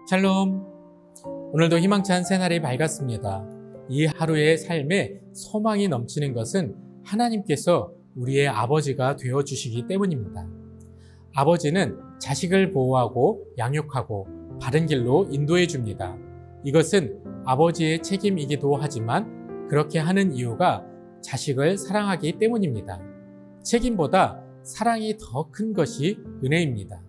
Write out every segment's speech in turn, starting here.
샬롬. 오늘도 희망찬 새날이 밝았습니다. 이 하루의 삶에 소망이 넘치는 것은 하나님께서 우리의 아버지가 되어주시기 때문입니다. 아버지는 자식을 보호하고 양육하고 바른 길로 인도해 줍니다. 이것은 아버지의 책임이기도 하지만 그렇게 하는 이유가 자식을 사랑하기 때문입니다. 책임보다 사랑이 더 큰 것이 은혜입니다.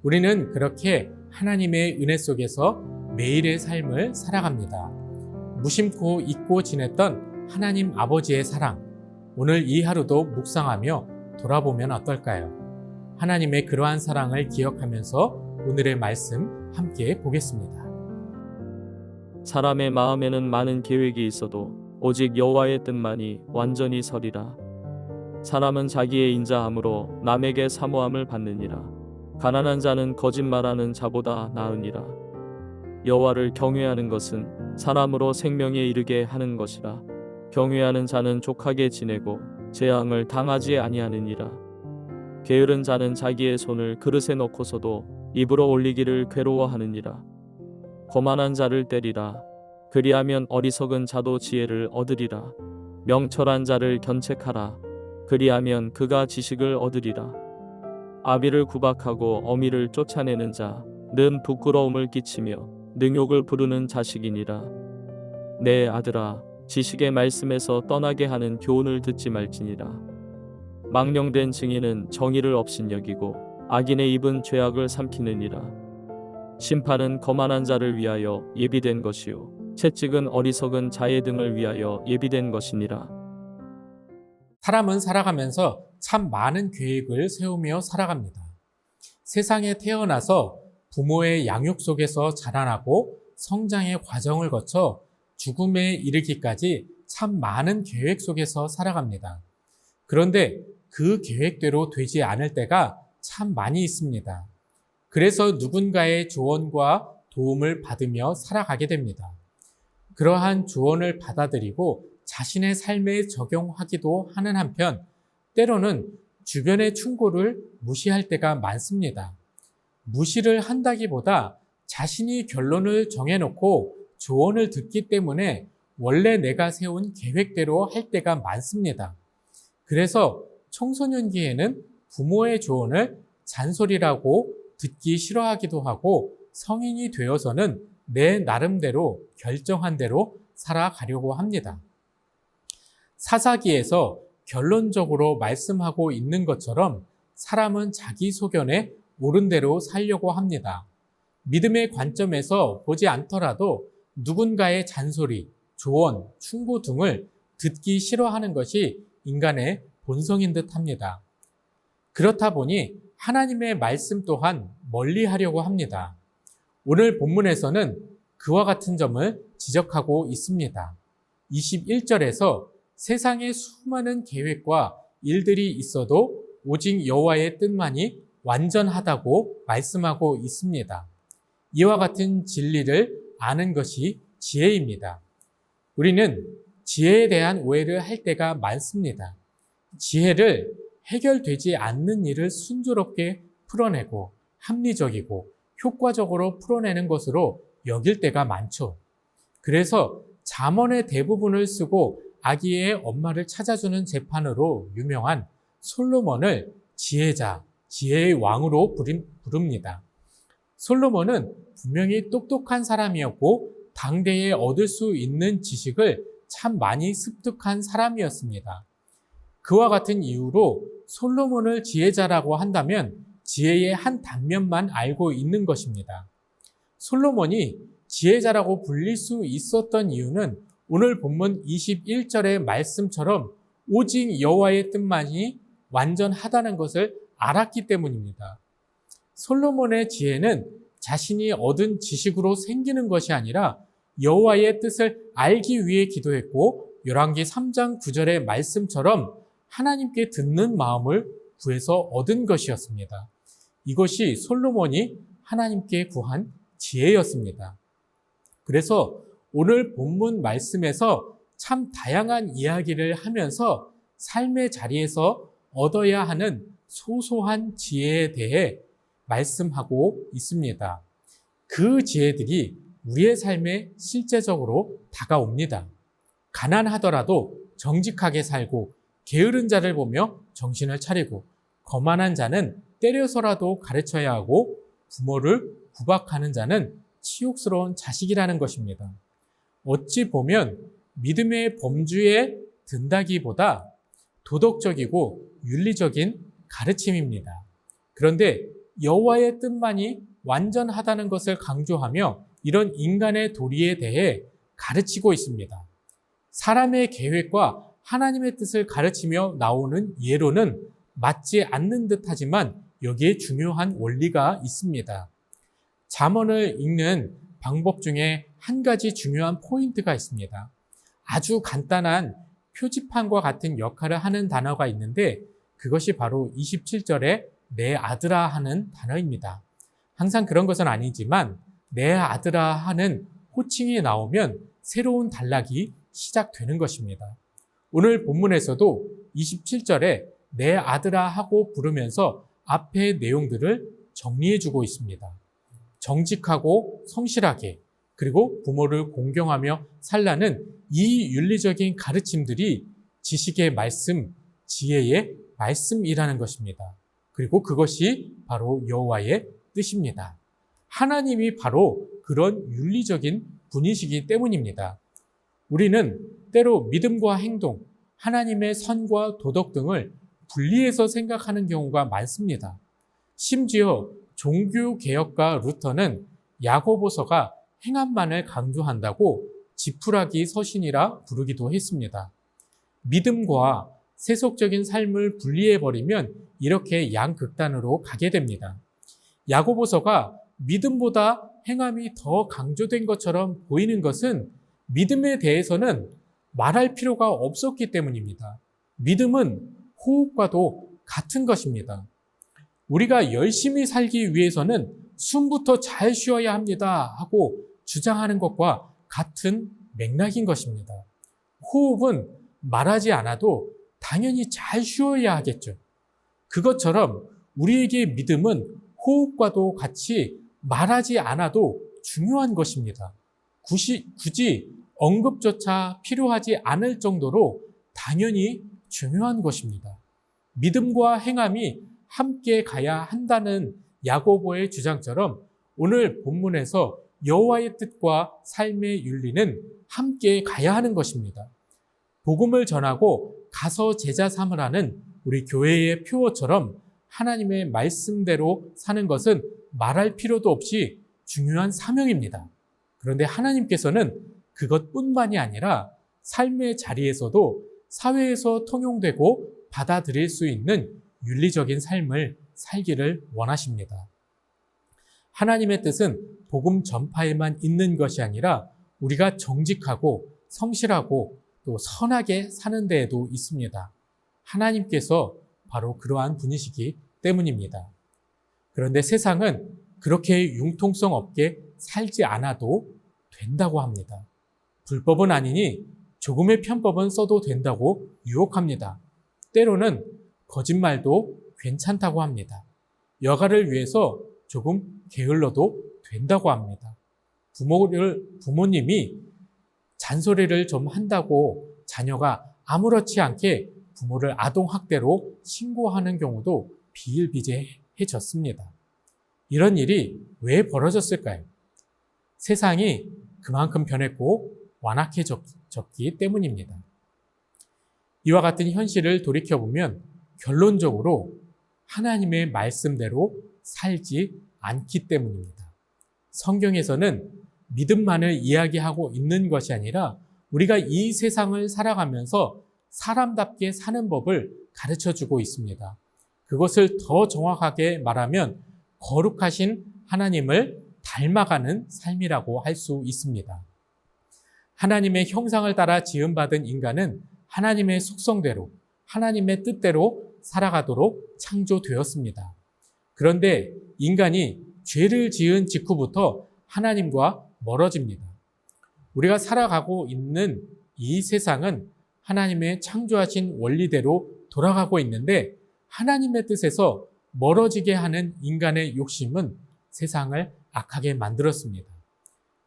우리는 그렇게 하나님의 은혜 속에서 매일의 삶을 살아갑니다. 무심코 잊고 지냈던 하나님 아버지의 사랑, 오늘 이 하루도 묵상하며 돌아보면 어떨까요? 하나님의 그러한 사랑을 기억하면서 오늘의 말씀 함께 보겠습니다. 사람의 마음에는 많은 계획이 있어도 오직 여호와의 뜻만이 완전히 서리라. 사람은 자기의 인자함으로 남에게 사모함을 받느니라. 가난한 자는 거짓말하는 자보다 나으니라. 여호와를 경외하는 것은 사람으로 생명에 이르게 하는 것이라. 경외하는 자는 족하게 지내고 재앙을 당하지 아니하느니라. 게으른 자는 자기의 손을 그릇에 넣고서도 입으로 올리기를 괴로워하느니라. 거만한 자를 때리라. 그리하면 어리석은 자도 지혜를 얻으리라. 명철한 자를 견책하라. 그리하면 그가 지식을 얻으리라. 아비를 구박하고 어미를 쫓아내는 자는 부끄러움을 끼치며 능욕을 부르는 자식이니라. 내 아들아, 지식의 말씀에서 떠나게 하는 교훈을 듣지 말지니라. 망령된 증인은 정의를 업신여기고 악인의 입은 죄악을 삼키느니라. 심판은 거만한 자를 위하여 예비된 것이요 채찍은 어리석은 자의 등을 위하여 예비된 것이니라. 사람은 살아가면서 참 많은 계획을 세우며 살아갑니다. 세상에 태어나서 부모의 양육 속에서 자라나고 성장의 과정을 거쳐 죽음에 이르기까지 참 많은 계획 속에서 살아갑니다. 그런데 그 계획대로 되지 않을 때가 참 많이 있습니다. 그래서 누군가의 조언과 도움을 받으며 살아가게 됩니다. 그러한 조언을 받아들이고 자신의 삶에 적용하기도 하는 한편 때로는 주변의 충고를 무시할 때가 많습니다. 무시를 한다기보다 자신이 결론을 정해놓고 조언을 듣기 때문에 원래 내가 세운 계획대로 할 때가 많습니다. 그래서 청소년기에는 부모의 조언을 잔소리라고 듣기 싫어하기도 하고 성인이 되어서는 내 나름대로 결정한 대로 살아가려고 합니다. 사사기에서 결론적으로 말씀하고 있는 것처럼 사람은 자기 소견에 옳은 대로 살려고 합니다. 믿음의 관점에서 보지 않더라도 누군가의 잔소리, 조언, 충고 등을 듣기 싫어하는 것이 인간의 본성인 듯 합니다. 그렇다 보니 하나님의 말씀 또한 멀리 하려고 합니다. 오늘 본문에서는 그와 같은 점을 지적하고 있습니다. 21절에서 세상에 수많은 계획과 일들이 있어도 오직 여호와의 뜻만이 완전하다고 말씀하고 있습니다. 이와 같은 진리를 아는 것이 지혜입니다. 우리는 지혜에 대한 오해를 할 때가 많습니다. 지혜를 해결되지 않는 일을 순조롭게 풀어내고 합리적이고 효과적으로 풀어내는 것으로 여길 때가 많죠. 그래서 잠언의 대부분을 쓰고 아기의 엄마를 찾아주는 재판으로 유명한 솔로몬을 지혜자, 지혜의 왕으로 부릅니다. 솔로몬은 분명히 똑똑한 사람이었고 당대에 얻을 수 있는 지식을 참 많이 습득한 사람이었습니다. 그와 같은 이유로 솔로몬을 지혜자라고 한다면 지혜의 한 단면만 알고 있는 것입니다. 솔로몬이 지혜자라고 불릴 수 있었던 이유는 오늘 본문 21절의 말씀처럼 오직 여호와의 뜻만이 완전하다는 것을 알았기 때문입니다. 솔로몬의 지혜는 자신이 얻은 지식으로 생기는 것이 아니라 여호와의 뜻을 알기 위해 기도했고 열왕기 3장 9절의 말씀처럼 하나님께 듣는 마음을 구해서 얻은 것이었습니다. 이것이 솔로몬이 하나님께 구한 지혜였습니다. 그래서 오늘 본문 말씀에서 참 다양한 이야기를 하면서 삶의 자리에서 얻어야 하는 소소한 지혜에 대해 말씀하고 있습니다. 그 지혜들이 우리의 삶에 실제적으로 다가옵니다. 가난하더라도 정직하게 살고 게으른 자를 보며 정신을 차리고 거만한 자는 때려서라도 가르쳐야 하고 부모를 구박하는 자는 치욕스러운 자식이라는 것입니다. 어찌 보면 믿음의 범주에 든다기보다 도덕적이고 윤리적인 가르침입니다. 그런데 여호와의 뜻만이 완전하다는 것을 강조하며 이런 인간의 도리에 대해 가르치고 있습니다. 사람의 계획과 하나님의 뜻을 가르치며 나오는 예로는 맞지 않는 듯하지만 여기에 중요한 원리가 있습니다. 잠언을 읽는 방법 중에 한 가지 중요한 포인트가 있습니다. 아주 간단한 표지판과 같은 역할을 하는 단어가 있는데 그것이 바로 27절에 내 아들아 하는 단어입니다. 항상 그런 것은 아니지만 내 아들아 하는 호칭이 나오면 새로운 단락이 시작되는 것입니다. 오늘 본문에서도 27절에 내 아들아 하고 부르면서 앞의 내용들을 정리해주고 있습니다. 정직하고 성실하게 그리고 부모를 공경하며 살라는 이 윤리적인 가르침들이 지식의 말씀, 지혜의 말씀이라는 것입니다. 그리고 그것이 바로 여호와의 뜻입니다. 하나님이 바로 그런 윤리적인 분이시기 때문입니다. 우리는 때로 믿음과 행동, 하나님의 선과 도덕 등을 분리해서 생각하는 경우가 많습니다. 심지어 종교개혁가 루터는 야고보서가 행함만을 강조한다고 지푸라기 서신이라 부르기도 했습니다. 믿음과 세속적인 삶을 분리해버리면 이렇게 양극단으로 가게 됩니다. 야고보서가 믿음보다 행함이 더 강조된 것처럼 보이는 것은 믿음에 대해서는 말할 필요가 없었기 때문입니다. 믿음은 호흡과도 같은 것입니다. 우리가 열심히 살기 위해서는 숨부터 잘 쉬어야 합니다 하고 주장하는 것과 같은 맥락인 것입니다. 호흡은 말하지 않아도 당연히 잘 쉬어야 하겠죠. 그것처럼 우리에게 믿음은 호흡과도 같이 말하지 않아도 중요한 것입니다. 굳이 언급조차 필요하지 않을 정도로 당연히 중요한 것입니다. 믿음과 행함이 함께 가야 한다는 야고보의 주장처럼 오늘 본문에서 여호와의 뜻과 삶의 윤리는 함께 가야 하는 것입니다. 복음을 전하고 가서 제자 삼으라는 우리 교회의 표어처럼 하나님의 말씀대로 사는 것은 말할 필요도 없이 중요한 사명입니다. 그런데 하나님께서는 그것뿐만이 아니라 삶의 자리에서도 사회에서 통용되고 받아들일 수 있는 윤리적인 삶을 살기를 원하십니다. 하나님의 뜻은 복음 전파에만 있는 것이 아니라 우리가 정직하고 성실하고 또 선하게 사는 데에도 있습니다. 하나님께서 바로 그러한 분이시기 때문입니다. 그런데 세상은 그렇게 융통성 없게 살지 않아도 된다고 합니다. 불법은 아니니 조금의 편법은 써도 된다고 유혹합니다. 때로는 거짓말도 괜찮다고 합니다. 여가를 위해서 조금 게을러도 된다고 합니다. 부모님이 잔소리를 좀 한다고 자녀가 아무렇지 않게 부모를 아동학대로 신고하는 경우도 비일비재해졌습니다. 이런 일이 왜 벌어졌을까요? 세상이 그만큼 변했고 완악해졌기 때문입니다. 이와 같은 현실을 돌이켜보면 결론적으로 하나님의 말씀대로 살지 않기 때문입니다. 성경에서는 믿음만을 이야기하고 있는 것이 아니라 우리가 이 세상을 살아가면서 사람답게 사는 법을 가르쳐주고 있습니다. 그것을 더 정확하게 말하면 거룩하신 하나님을 닮아가는 삶이라고 할 수 있습니다. 하나님의 형상을 따라 지음받은 인간은 하나님의 속성대로, 하나님의 뜻대로 살아가도록 창조되었습니다. 그런데 인간이 죄를 지은 직후부터 하나님과 멀어집니다. 우리가 살아가고 있는 이 세상은 하나님의 창조하신 원리대로 돌아가고 있는데 하나님의 뜻에서 멀어지게 하는 인간의 욕심은 세상을 악하게 만들었습니다.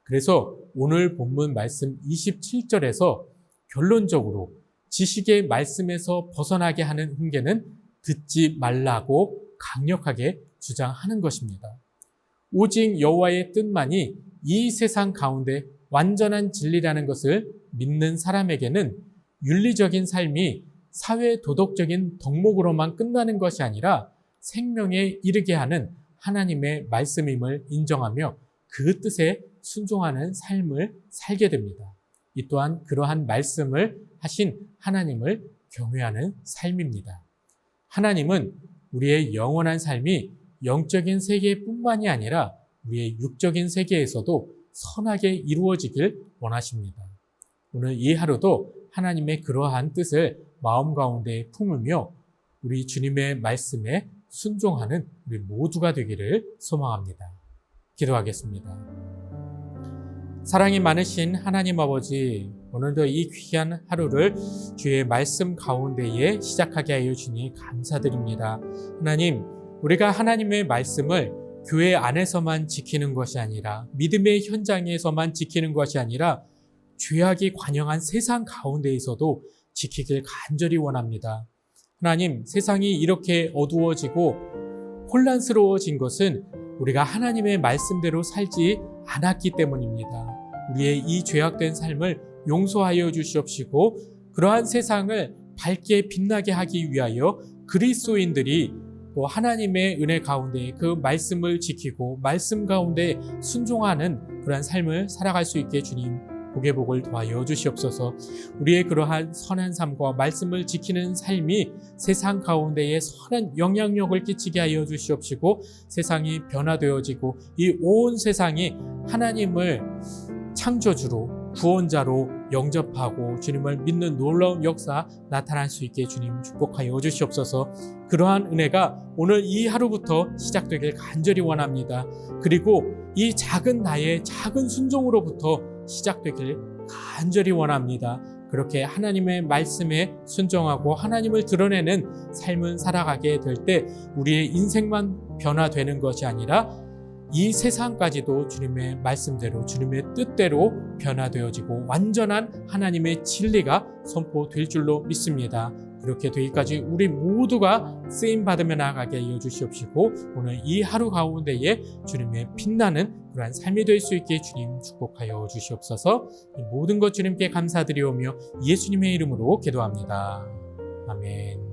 그래서 오늘 본문 말씀 27절에서 결론적으로 지식의 말씀에서 벗어나게 하는 훈계는 듣지 말라고 강력하게 주장하는 것입니다. 오직 여호와의 뜻만이 이 세상 가운데 완전한 진리라는 것을 믿는 사람에게는 윤리적인 삶이 사회 도덕적인 덕목으로만 끝나는 것이 아니라 생명에 이르게 하는 하나님의 말씀임을 인정하며 그 뜻에 순종하는 삶을 살게 됩니다. 이 또한 그러한 말씀을 하신 하나님을 경외하는 삶입니다. 하나님은 우리의 영원한 삶이 영적인 세계뿐만이 아니라 우리의 육적인 세계에서도 선하게 이루어지길 원하십니다. 오늘 이 하루도 하나님의 그러한 뜻을 마음 가운데 품으며 우리 주님의 말씀에 순종하는 우리 모두가 되기를 소망합니다. 기도하겠습니다. 사랑이 많으신 하나님 아버지, 오늘도 이 귀한 하루를 주의 말씀 가운데에 시작하게 하여 주니 감사드립니다. 하나님, 우리가 하나님의 말씀을 교회 안에서만 지키는 것이 아니라 믿음의 현장에서만 지키는 것이 아니라 죄악이 관영한 세상 가운데에서도 지키길 간절히 원합니다. 하나님, 세상이 이렇게 어두워지고 혼란스러워진 것은 우리가 하나님의 말씀대로 살지 않았기 때문입니다. 우리의 이 죄악된 삶을 용서하여 주시옵시고 그러한 세상을 밝게 빛나게 하기 위하여 그리스도인들이 또 하나님의 은혜 가운데 그 말씀을 지키고 말씀 가운데 순종하는 그러한 삶을 살아갈 수 있게 주님 복의 복을 더하여 주시옵소서. 우리의 그러한 선한 삶과 말씀을 지키는 삶이 세상 가운데에 선한 영향력을 끼치게 하여 주시옵시고 세상이 변화되어지고 이 온 세상이 하나님을 창조주로 구원자로 영접하고 주님을 믿는 놀라운 역사 나타날 수 있게 주님 축복하여 주시옵소서. 그러한 은혜가 오늘 이 하루부터 시작되길 간절히 원합니다. 그리고 이 작은 나의 작은 순종으로부터 시작되길 간절히 원합니다. 그렇게 하나님의 말씀에 순종하고 하나님을 드러내는 삶을 살아가게 될 때 우리의 인생만 변화되는 것이 아니라 이 세상까지도 주님의 말씀대로 주님의 뜻대로 변화되어지고 완전한 하나님의 진리가 선포될 줄로 믿습니다. 그렇게 되기까지 우리 모두가 쓰임받으며 나아가게 하여 주시옵시고 오늘 이 하루 가운데에 주님의 빛나는 그러한 삶이 될 수 있게 주님 축복하여 주시옵소서. 이 모든 것 주님께 감사드리오며 예수님의 이름으로 기도합니다. 아멘.